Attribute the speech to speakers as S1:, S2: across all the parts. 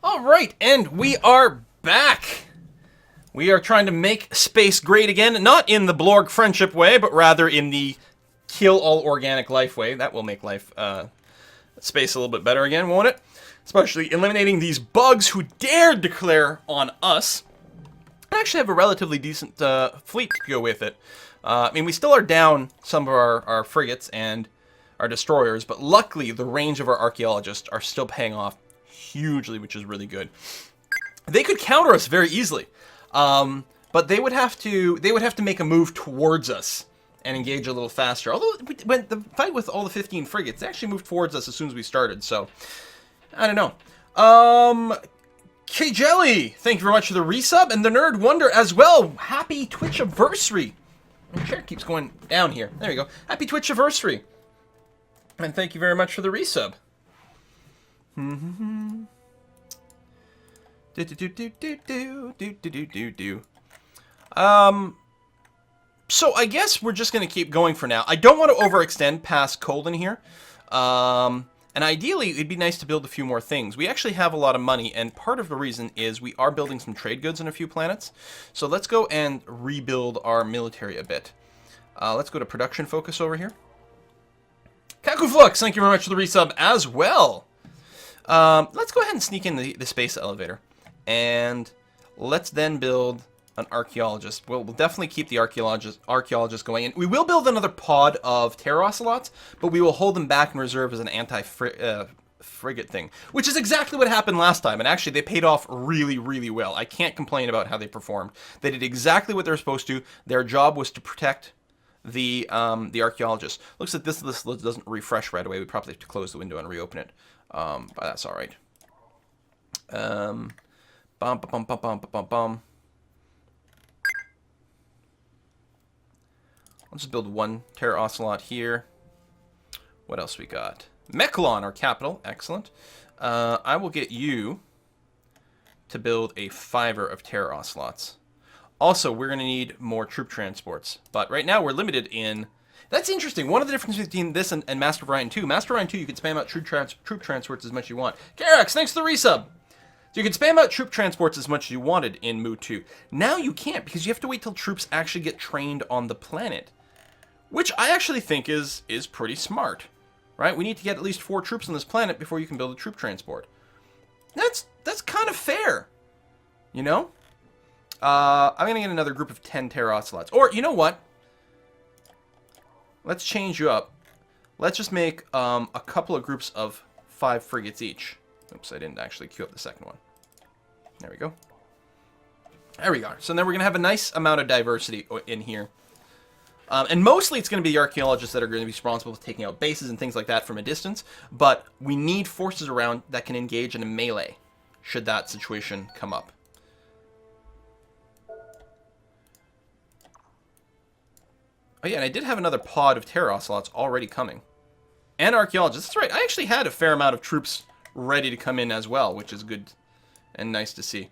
S1: All right, and we are back. We are trying to make space great again, not in the Blorg friendship way, but rather in the kill all organic life way. That will make life space a little bit better again, won't it? Especially eliminating these bugs who dared declare on us. I actually have a relatively decent fleet to go with it. I mean, we still are down some of our frigates and our destroyers, but luckily the range of our archaeologists are still paying off hugely, which is really good. They could counter us very easily, but they would have to make a move towards us and engage a little faster. Although when the fight with all the 15 frigates, they actually moved towards us as soon as we started. So I don't know. K Jelly, thank you very much for the resub, and the Nerd Wonder as well. Happy Twitch anniversary. My chair keeps going down here. There we go. Happy Twitch anniversary, and thank you very much for the resub. So I guess we're just going to keep going for now. I don't want to overextend past Colden here. And ideally, it'd be nice to build a few more things. We actually have a lot of money, and part of the reason is we are building some trade goods on a few planets. So let's go and rebuild our military a bit. Let's go to production focus over here. Kakuflux, thank you very much for the resub as well. Let's go ahead and sneak in the space elevator. And let's then build an archaeologist. We'll definitely keep the archaeologist going. And we will build another pod of pterocelots, but we will hold them back in reserve as an anti-frigate thing, which is exactly what happened last time. And actually, they paid off really, really well. I can't complain about how they performed. They did exactly what they were supposed to. Their job was to protect the archaeologist. Looks like this list doesn't refresh right away. We probably have to close the window and reopen it. But that's all right. Bum, bum, bum, bum, bum, bum, bum. Let's just build one pterocelot here. What else we got? Meklar, our capital. Excellent. I will get you to build a 5 of pterocelots. Also, we're going to need more troop transports. But right now, we're limited in... That's interesting. One of the differences between this and Master of Orion 2. Master of Orion 2, you can spam out troop transports as much as you want. Karax, thanks for the resub. So you can spam out troop transports as much as you wanted in Mu 2. Now you can't, because you have to wait till troops actually get trained on the planet. Which I actually think is pretty smart, right? We need to get at least 4 troops on this planet before you can build a troop transport. That's kind of fair, you know? I'm gonna get another group of 10 pterocelots. Or, you know what? Let's change you up. Let's just make a couple of groups of 5 frigates each. Oops, I didn't actually queue up the second one. There we go. There we go. So then we're gonna have a nice amount of diversity in here. And mostly it's going to be the archaeologists that are going to be responsible for taking out bases and things like that from a distance. But we need forces around that can engage in a melee, should that situation come up. Oh yeah, and I did have another pod of pterocelots already coming. And archaeologists. That's right, I actually had a fair amount of troops ready to come in as well, which is good and nice to see.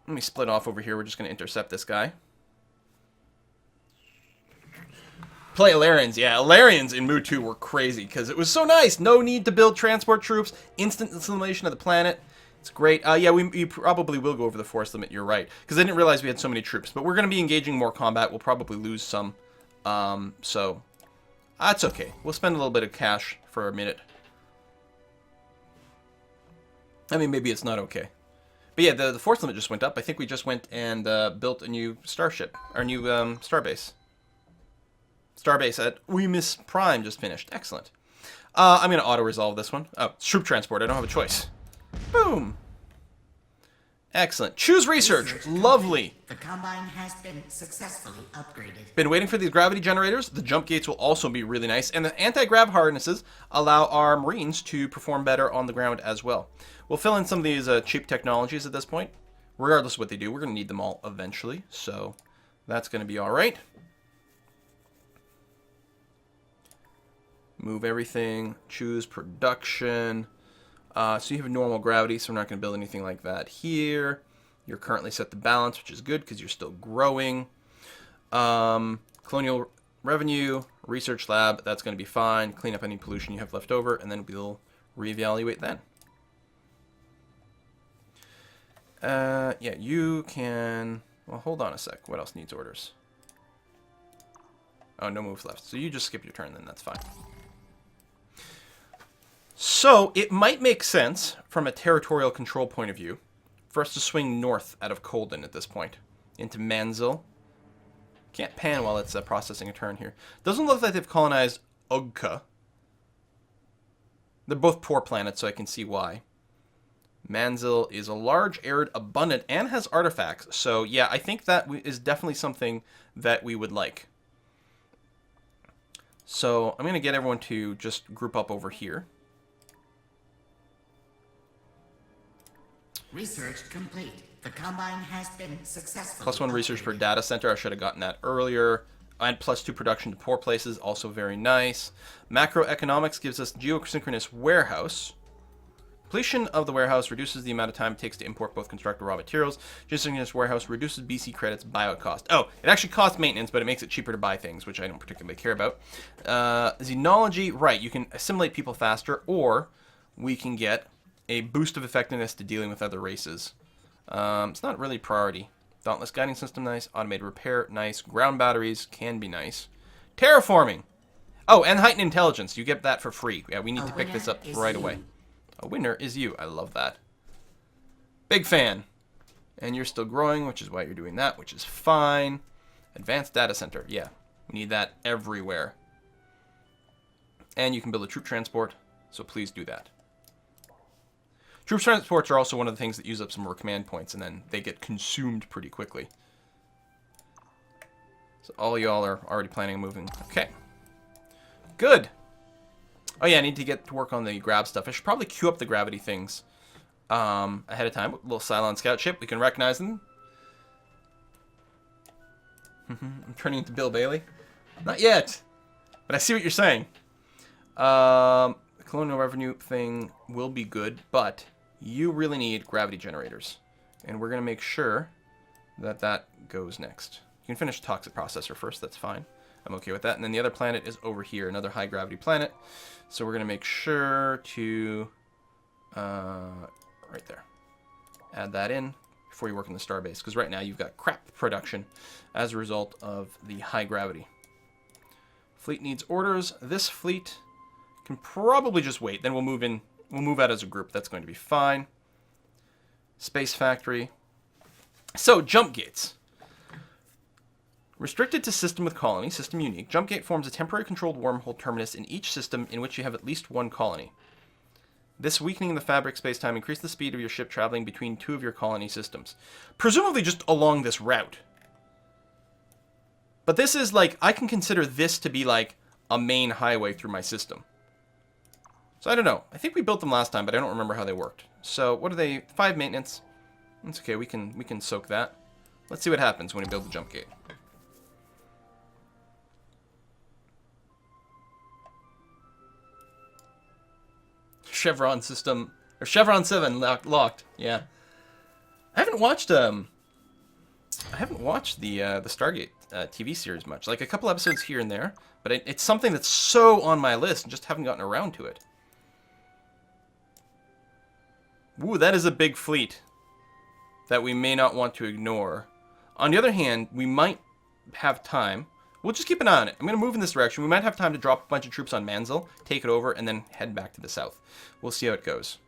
S1: Let me split off over here. We're just going to intercept this guy. Play Alarians. Yeah, Alarians in Mu 2 were crazy because it was so nice. No need to build transport troops. Instant assimilation of the planet. It's great. Yeah, we probably will go over the force limit. You're right. Because I didn't realize we had so many troops. But we're going to be engaging more combat. We'll probably lose some. So that's okay. We'll spend a little bit of cash for a minute. I mean, maybe it's not okay. But yeah, the force limit just went up. I think we just went and built a new starship. Our new starbase. Starbase at Uimis Prime just finished. Excellent. I'm going to auto-resolve this one. Oh, it's troop transport. I don't have a choice. Boom. Excellent. Choose research. Lovely.
S2: The Combine has been successfully upgraded.
S1: Been waiting for these gravity generators. The jump gates will also be really nice. And the anti-grav harnesses allow our Marines to perform better on the ground as well. We'll fill in some of these cheap technologies at this point. Regardless of what they do, we're going to need them all eventually. So that's going to be all right. Move everything. Choose production. So you have normal gravity, so we're not going to build anything like that here. You're currently set to balance, which is good because you're still growing. Colonial revenue, research lab, that's going to be fine. Clean up any pollution you have left over, and then we'll reevaluate then. Yeah, you can... Well, hold on a sec. What else needs orders? Oh, no moves left. So you just skip your turn then, that's fine. So, it might make sense, from a territorial control point of view, for us to swing north out of Colden at this point, into Manzel. Can't pan while it's processing a turn here. Doesn't look like they've colonized Ugka. They're both poor planets, so I can see why. Manzel is a large, arid, abundant, and has artifacts. So, yeah, I think that is definitely something that we would like. So, I'm going to get everyone to just group up over here.
S2: Research complete. The Combine has been successful.
S1: +1 research per data center. I should have gotten that earlier. And +2 production to poor places. Also very nice. Macroeconomics gives us geosynchronous warehouse. Completion of the warehouse reduces the amount of time it takes to import both construct raw materials. Geosynchronous warehouse reduces BC credits bio cost. Oh, it actually costs maintenance, but it makes it cheaper to buy things, which I don't particularly care about. Xenology, right, you can assimilate people faster, or we can get a boost of effectiveness to dealing with other races. It's not really a priority. Dauntless guiding system, nice. Automated repair, nice. Ground batteries can be nice. Terraforming. Oh, and heightened intelligence. You get that for free. Yeah, we need to pick this up right away. A winner is you. I love that. Big fan. And you're still growing, which is why you're doing that, which is fine. Advanced data center. Yeah, we need that everywhere. And you can build a troop transport, so please do that. Troop transports are also one of the things that use up some more command points, and then they get consumed pretty quickly. So all y'all are already planning on moving. Okay. Good. Oh yeah, I need to get to work on the grab stuff. I should probably queue up the gravity things ahead of time. A little Cylon scout ship. We can recognize them. I'm turning into Bill Bailey. Not yet. But I see what you're saying. The colonial revenue thing will be good, but you really need gravity generators. And we're going to make sure that that goes next. You can finish the toxic processor first. That's fine. I'm okay with that. And then the other planet is over here, another high gravity planet. So we're going to make sure to, right there, add that in before you work in the starbase. Because right now you've got crap production as a result of the high gravity. Fleet needs orders. This fleet can probably just wait. Then we'll move in. We'll move out as a group. That's going to be fine. Space factory. So, jump gates. Restricted to system with colony, system unique, jump gate forms a temporary controlled wormhole terminus in each system in which you have at least one colony. This weakening the fabric space-time increases the speed of your ship traveling between two of your colony systems. Presumably just along this route. But this is like, I can consider this to be like a main highway through my system. So I don't know. I think we built them last time, but I don't remember how they worked. So what are they? 5 maintenance. That's okay, we can soak that. Let's see what happens when we build the jump gate. Chevron system, or Chevron 7 locked. Yeah, I haven't watched the Stargate TV series much. Like a couple episodes here and there, but it's something that's so on my list and just haven't gotten around to it. Ooh, that is a big fleet that we may not want to ignore. On the other hand, we might have time. We'll just keep an eye on it. I'm going to move in this direction. We might have time to drop a bunch of troops on Manzel, take it over, and then head back to the south. We'll see how it goes.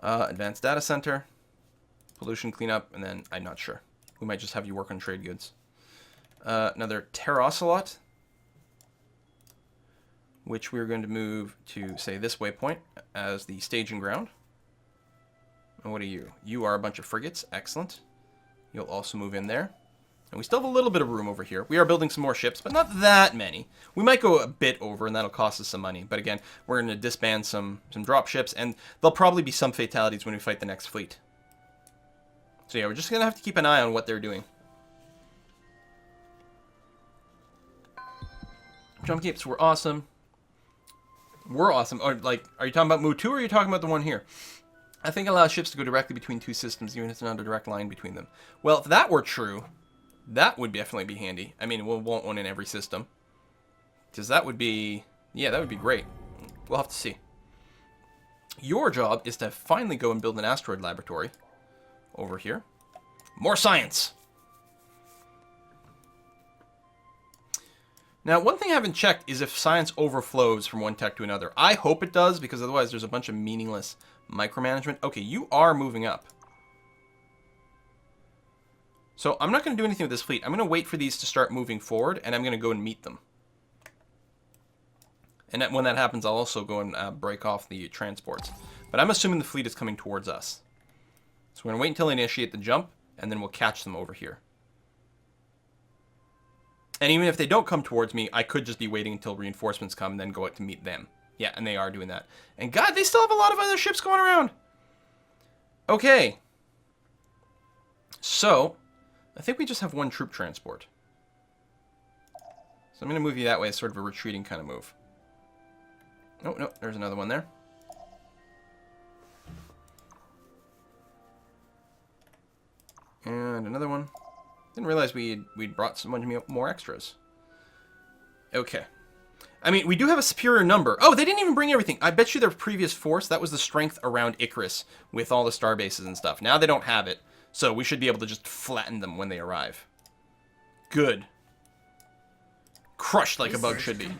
S1: Advanced data center, pollution cleanup, and then I'm not sure. We might just have you work on trade goods. Another Terraocelot, which we're going to move to, say, this waypoint as the staging ground. And what are you? You are a bunch of frigates. Excellent. You'll also move in there. And we still have a little bit of room over here. We are building some more ships, but not that many. We might go a bit over, and that'll cost us some money. But again, we're going to disband some drop ships, and there'll probably be some fatalities when we fight the next fleet. So yeah, we're just going to have to keep an eye on what they're doing. Jump gates were awesome. We're awesome. Or, like, are you talking about Mu 2 or are you talking about the one here? I think it allows ships to go directly between two systems, even if there's not a direct line between them. Well, if that were true, that would definitely be handy. I mean, we'll want one in every system. Because that would be... Yeah, that would be great. We'll have to see. Your job is to finally go and build an asteroid laboratory. Over here. More science! Now, one thing I haven't checked is if science overflows from one tech to another. I hope it does, because otherwise there's a bunch of meaningless micromanagement. Okay, you are moving up. So I'm not going to do anything with this fleet. I'm going to wait for these to start moving forward, and I'm going to go and meet them. And when that happens, I'll also go and break off the transports. But I'm assuming the fleet is coming towards us. So we're going to wait until they initiate the jump, and then we'll catch them over here. And even if they don't come towards me, I could just be waiting until reinforcements come and then go out to meet them. Yeah, and they are doing that. And God, they still have a lot of other ships going around. Okay. So, I think we just have one troop transport. So I'm going to move you that way as sort of a retreating kind of move. Oh, no, there's another one there. And another one. Didn't realize we'd brought so much more extras. Okay. I mean, we do have a superior number. Oh, they didn't even bring everything. I bet you their previous force, that was the strength around Icarus with all the star bases and stuff. Now they don't have it, so we should be able to just flatten them when they arrive. Good. Crushed like a bug should be.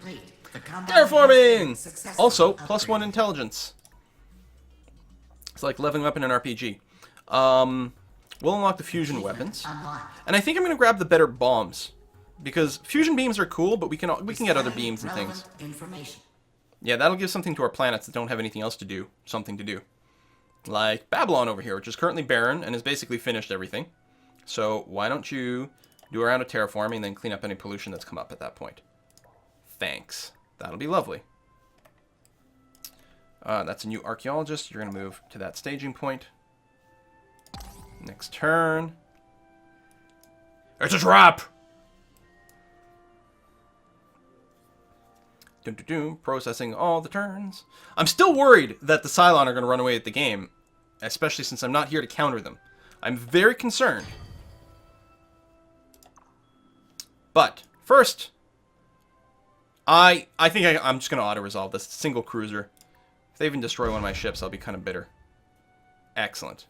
S1: Terraforming! Also, +1 intelligence. It's like leveling up in an RPG. We'll unlock the fusion weapons. And I think I'm going to grab the better bombs. Because fusion beams are cool, but we can get other beams and things. Yeah, that'll give something to our planets that don't have anything else to do. Something to do. Like Babylon over here, which is currently barren and has basically finished everything. So why don't you do a round of terraforming and then clean up any pollution that's come up at that point. Thanks. That'll be lovely. That's a new archaeologist. You're going to move to that staging point. Next turn. It's a trap! Processing all the turns. I'm still worried that the Cylon are going to run away at the game. Especially since I'm not here to counter them. I'm very concerned. But, first... I think I'm just going to auto-resolve this single cruiser. If they even destroy one of my ships, I'll be kind of bitter. Excellent.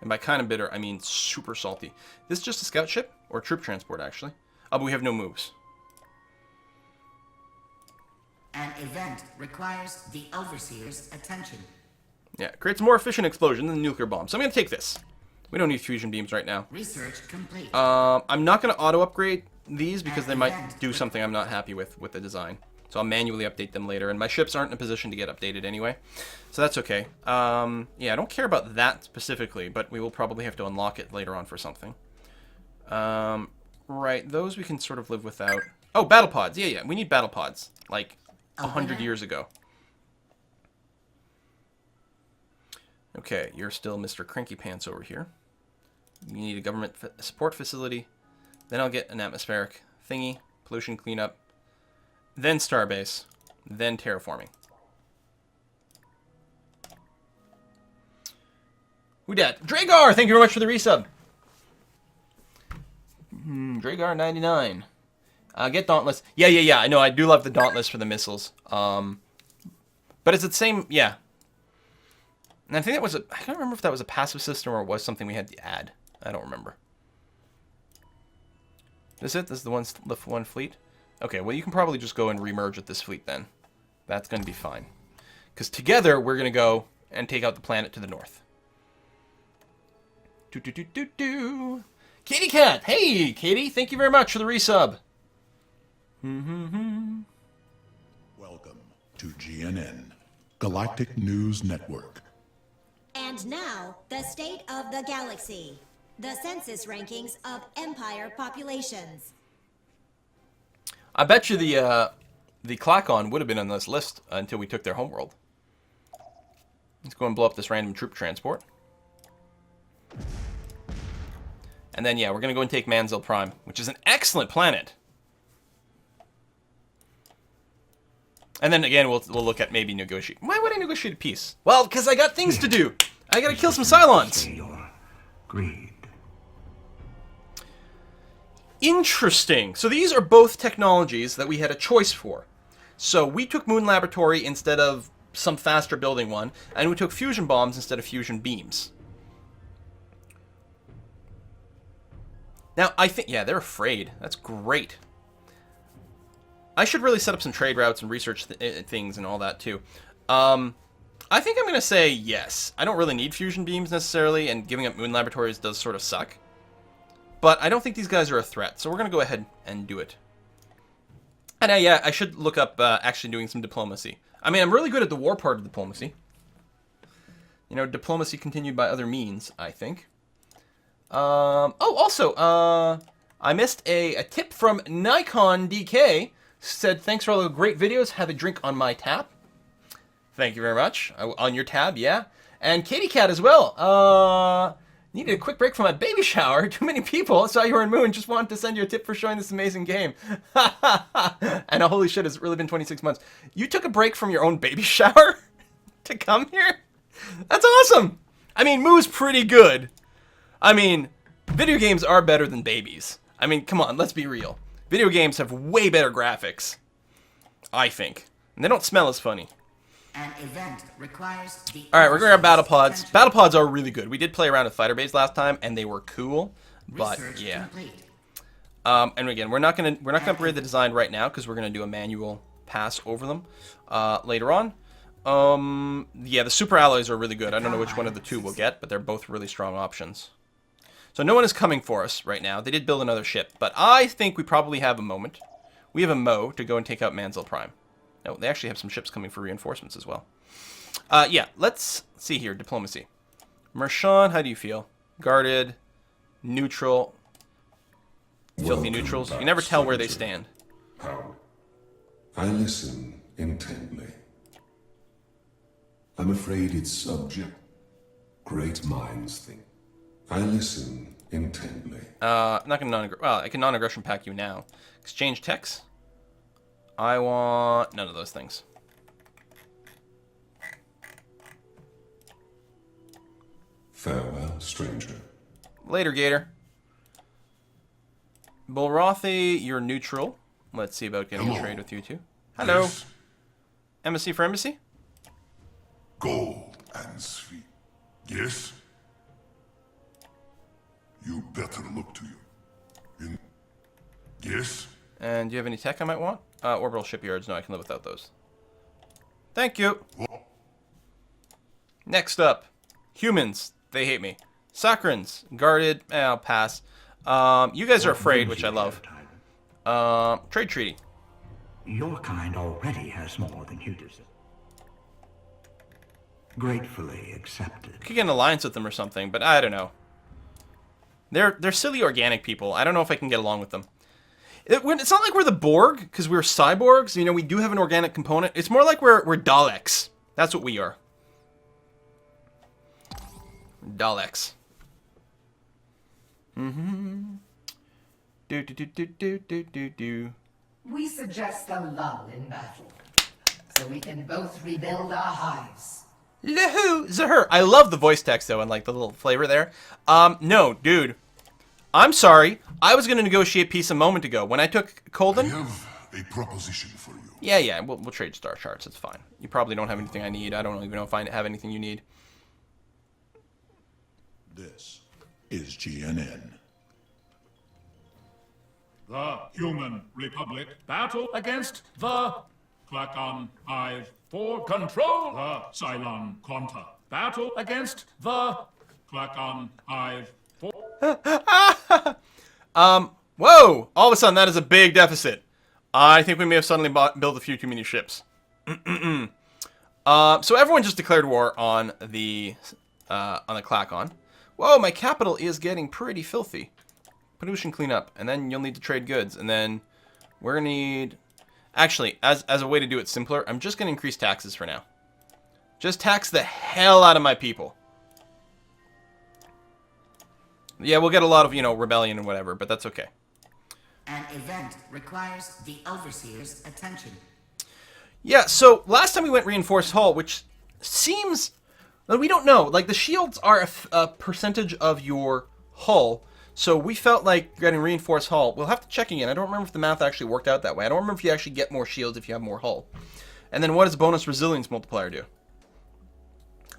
S1: And by kind of bitter, I mean super salty. This is just a scout ship? Or a troop transport, actually. Oh, but we have no moves.
S2: An event requires the Overseer's attention.
S1: Yeah, it creates a more efficient explosion than the nuclear bomb. So I'm going to take this. We don't need fusion beams right now.
S2: Research complete.
S1: I'm not going to auto-upgrade these because they might do something I'm not happy with the design. So I'll manually update them later. And my ships aren't in a position to get updated anyway. So that's okay. Yeah, I don't care about that specifically, but we will probably have to unlock it later on for something. Right, those we can sort of live without. Oh, battle pods. Yeah, we need battle pods. Like 100 years ago. Okay, you're still Mr. Cranky Pants over here. You need a government support facility. Then I'll get an atmospheric thingy, pollution cleanup, then starbase, then terraforming. Who dat? Dragar, thank you very much for the resub. Dragar 99. Get Dauntless. Yeah. I know. I do love the Dauntless for the missiles. But it's the same. Yeah. And I think that was I can't remember if that was a passive system or was something we had to add. I don't remember. This it? This is the one fleet? Okay, well you can probably just go and remerge with this fleet then. That's going to be fine. Because together we're going to go and take out the planet to the north. Katie Cat! Hey, Katie! Thank you very much for the resub.
S3: Welcome to GNN, Galactic News Network.
S4: And now, the state of the galaxy. The census rankings of empire populations.
S1: I bet you the Klakon would have been on this list until we took their homeworld. Let's go and blow up this random troop transport. And then, yeah, we're going to go and take Manzel Prime, which is an excellent planet. And then again, we'll look at maybe negotiate. Why would I negotiate a peace? Well, because I got things to do. I gotta kill some Cylons.
S5: Your greed.
S1: Interesting. So these are both technologies that we had a choice for. So we took Moon Laboratory instead of some faster building one, and we took fusion bombs instead of fusion beams. Now, I think, yeah, they're afraid. That's great. I should really set up some trade routes and research things and all that, too. I think I'm going to say yes. I don't really need fusion beams, necessarily, and giving up Moon Laboratories does sort of suck. But I don't think these guys are a threat, so we're going to go ahead and do it. And yeah, I should look up actually doing some diplomacy. I mean, I'm really good at the war part of diplomacy. You know, diplomacy continued by other means, I think. Oh, also, I missed a tip from Nikon DK. Said, thanks for all the great videos. Have a drink on my tap. Thank you very much. On your tab, yeah. And Katie Cat as well. Needed a quick break from my baby shower. Too many people. Saw you were in Moon. Just wanted to send you a tip for showing this amazing game. And holy shit, it's really been 26 months. You took a break from your own baby shower to come here? That's awesome. I mean, Moo's pretty good. I mean, video games are better than babies. I mean, come on, let's be real. Video games have way better graphics, I think. And they don't smell as funny.
S2: An event requires the
S1: Alright, we're going to grab battle pods.
S2: attention.
S1: Battle pods are really good. We did play around with fighter bays last time, and they were cool. But,
S2: Research
S1: yeah.
S2: complete.
S1: And again, we're not gonna upgrade the design right now, because we're going to do a manual pass over them later on. Yeah, the super alloys are really good. I don't know which one of the two we'll get, but they're both really strong options. So no one is coming for us right now. They did build another ship, but I think we probably have a moment. We have a Mo to go and take out Manzel Prime. No, they actually have some ships coming for reinforcements as well. Yeah, let's see here. Diplomacy. Mershon, how do you feel? Guarded, neutral, filthy
S6: Welcome
S1: neutrals. You
S6: back,
S1: can never tell where they
S6: stranger.
S1: stand.
S6: How? I listen intently. I'm afraid it's subject. Great minds think. I listen intently.
S1: I'm not gonna well, I can non-aggression pack you now. Exchange techs. I want none of those things.
S6: Farewell, stranger.
S1: Later, Gator. Bulrothi, you're neutral. Let's see about getting a
S3: Hello.
S1: trade with you two. Hello.
S3: Yes,
S1: Embassy for embassy?
S3: gold and sweet. Yes? You better look to you. Yes?
S1: And do you have any tech I might want? Orbital shipyards. No, I can live without those. Thank you.
S3: What?
S1: Next up. Humans. They hate me. Saccharins. Guarded. I'll pass. You guys are afraid, which I love. Trade treaty.
S5: Your kind already has more than you deserve. Gratefully accepted.
S1: Could get an alliance with them or something, but I don't know. They're silly organic people. I don't know if I can get along with them. It's not like we're the Borg, because we're cyborgs. You know, we do have an organic component. It's more like we're Daleks. That's what we are. Daleks. Mm-hmm. Do.
S2: We suggest a lull in battle, so we can both rebuild our hives.
S1: Lahoo, Zahur. I love the voice text, though, and like the little flavor there. No, dude. I'm sorry. I was going to negotiate peace a moment ago. When I took
S3: I
S1: Colden...
S3: have a proposition for you.
S1: Yeah, we'll trade star charts. It's fine. You probably don't have anything I need. I don't even know if I have anything you need.
S3: This is GNN.
S7: The Human Republic battle against the Klakon Hive for control. The Cylon Quanta battle against the Klakon Hive for...
S1: Whoa! All of a sudden, that is a big deficit. I think we may have suddenly built a few too many ships. So everyone just declared war on the Klakon. Whoa, my capital is getting pretty filthy. Pollution cleanup, and then you'll need to trade goods, and then we're gonna need... Actually, as a way to do it simpler, I'm just gonna increase taxes for now. Just tax the hell out of my people. Yeah, we'll get a lot of, rebellion and whatever, but that's okay.
S2: An event requires the Overseer's attention.
S1: Yeah, so last time we went reinforced hull, which seems... Well, we don't know. Like, the shields are a percentage of your hull, so we felt like getting reinforced hull. We'll have to check again. I don't remember if the math actually worked out that way. I don't remember if you actually get more shields if you have more hull. And then what does bonus resilience multiplier do?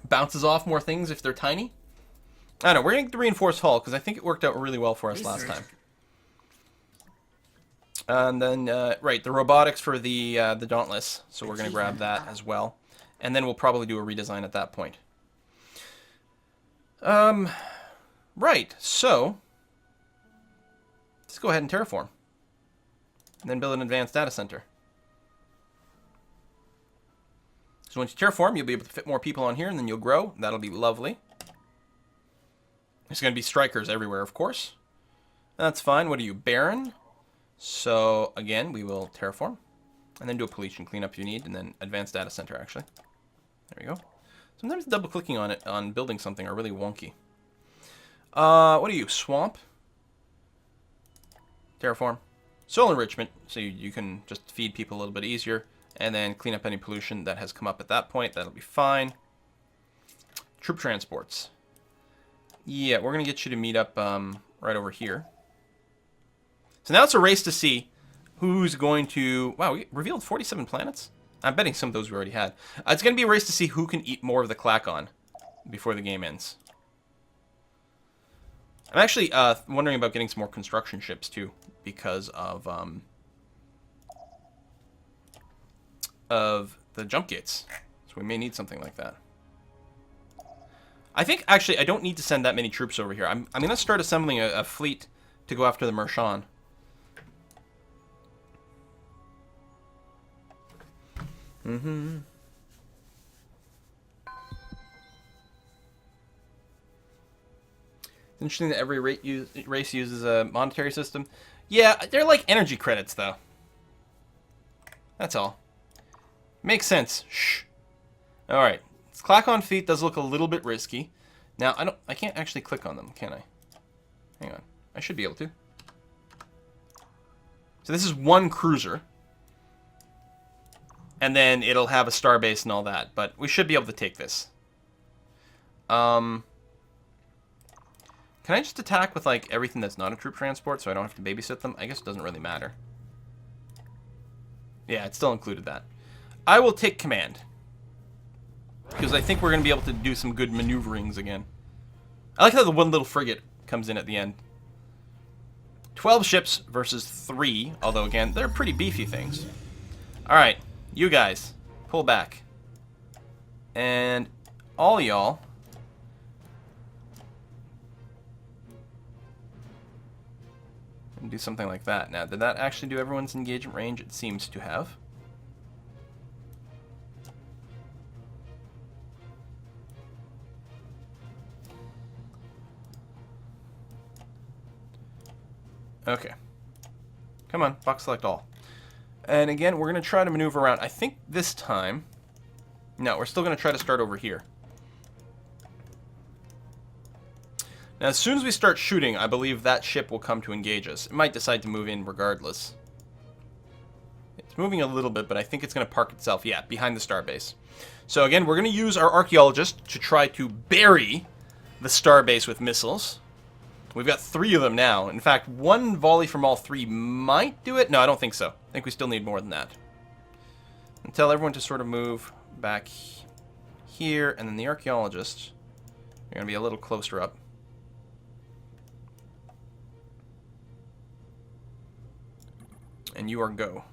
S1: Bounces off more things if they're tiny? I don't know. We're going to get the reinforced hull, because I think it worked out really well for us last time. And then, right, the robotics for the Dauntless. So we're going to grab that as well. And then we'll probably do a redesign at that point. Right, so let's go ahead and terraform. And then build an advanced data center. So once you terraform, you'll be able to fit more people on here, and then you'll grow. That'll be lovely. There's going to be strikers everywhere, of course. That's fine. What are you, Baron? So, again, we will terraform. And then do a pollution cleanup if you need, and then advanced data center, actually. There we go. Sometimes double-clicking on it, on building something, are really wonky. What are you, swamp? Terraform. Soil enrichment, so you can just feed people a little bit easier. And then clean up any pollution that has come up at that point. That'll be fine. Troop transports. Yeah, we're going to get you to meet up right over here. So now it's a race to see who's going to... Wow, we revealed 47 planets? I'm betting some of those we already had. It's going to be a race to see who can eat more of the Clacon before the game ends. I'm actually wondering about getting some more construction ships, too, because of the jump gates. So we may need something like that. I think, actually, I don't need to send that many troops over here. I'm going to start assembling a fleet to go after the Mershon. Mm-hmm. It's interesting that every race uses a monetary system. Yeah, they're like energy credits, though. That's all. Makes sense. Shh. All right. This Clacon feat does look a little bit risky. Now, I can't actually click on them, can I? Hang on. I should be able to. So this is one cruiser. And then it'll have a starbase and all that. But we should be able to take this. Can I just attack with, like, everything that's not a troop transport so I don't have to babysit them? I guess it doesn't really matter. Yeah, it still included that. I will take command. Because I think we're going to be able to do some good maneuverings again. I like how the one little frigate comes in at the end. 12 ships versus 3. Although, again, they're pretty beefy things. Alright, you guys, pull back. And all y'all... do something like that. Now, did that actually do everyone's engagement range? It seems to have. Okay. Come on, box select all. And again, we're going to try to maneuver around. I think this time... No, we're still going to try to start over here. Now, as soon as we start shooting, I believe that ship will come to engage us. It might decide to move in regardless. It's moving a little bit, but I think it's going to park itself, yeah, behind the starbase. So again, we're going to use our archaeologist to try to bury the starbase with missiles. We've got 3 of them now. In fact, 1 volley from all 3 might do it. No, I don't think so. I think we still need more than that. And tell everyone to sort of move back here, and then the archaeologist, you're going to be a little closer up. And you are go.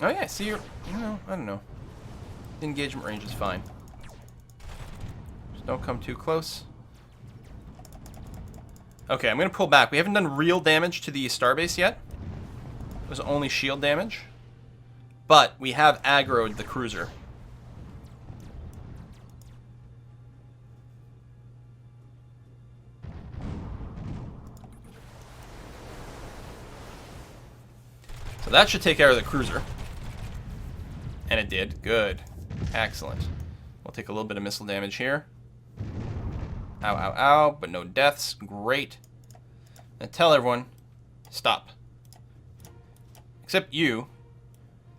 S1: Oh yeah, see you're, I don't know. The engagement range is fine. Just don't come too close. Okay, I'm gonna pull back. We haven't done real damage to the starbase yet. It was only shield damage. But we have aggroed the cruiser. So that should take care of the cruiser. And It did. Good. Excellent. We'll take a little bit of missile damage here. Ow, ow, ow. But no deaths. Great. Now tell everyone, stop. Except you.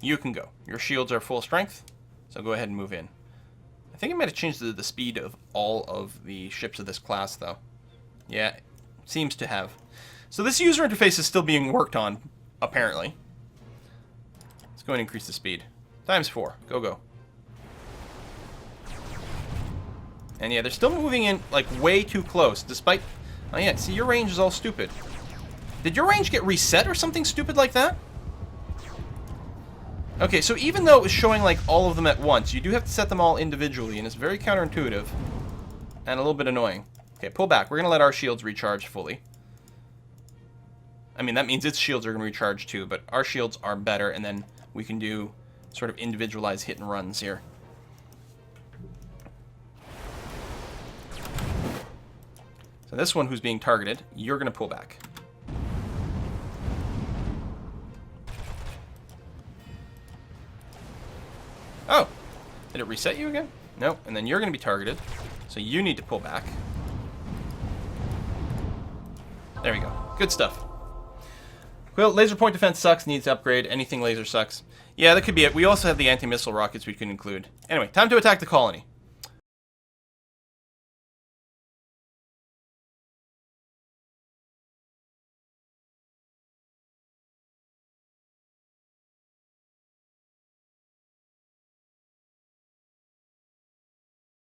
S1: You can go. Your shields are full strength, so go ahead and move in. I think I might have changed the speed of all of the ships of this class, though. Yeah, seems to have. So this user interface is still being worked on, apparently. Let's go and increase the speed. ×4. Go, go. And yeah, they're still moving in, like, way too close, despite... Oh yeah, see, your range is all stupid. Did your range get reset or something stupid like that? Okay, so even though it was showing, like, all of them at once, you do have to set them all individually, and it's very counterintuitive. And a little bit annoying. Okay, pull back. We're going to let our shields recharge fully. I mean, that means its shields are going to recharge too, but our shields are better, and then we can do sort of individualized hit and runs here. So this one who's being targeted, you're going to pull back. Oh, did it reset you again? No, and then you're going to be targeted, so you need to pull back. There we go. Good stuff. Well, laser point defense sucks, needs to upgrade. Anything laser sucks. Yeah, that could be it. We also have the anti-missile rockets we can include. Anyway, time to attack the colony.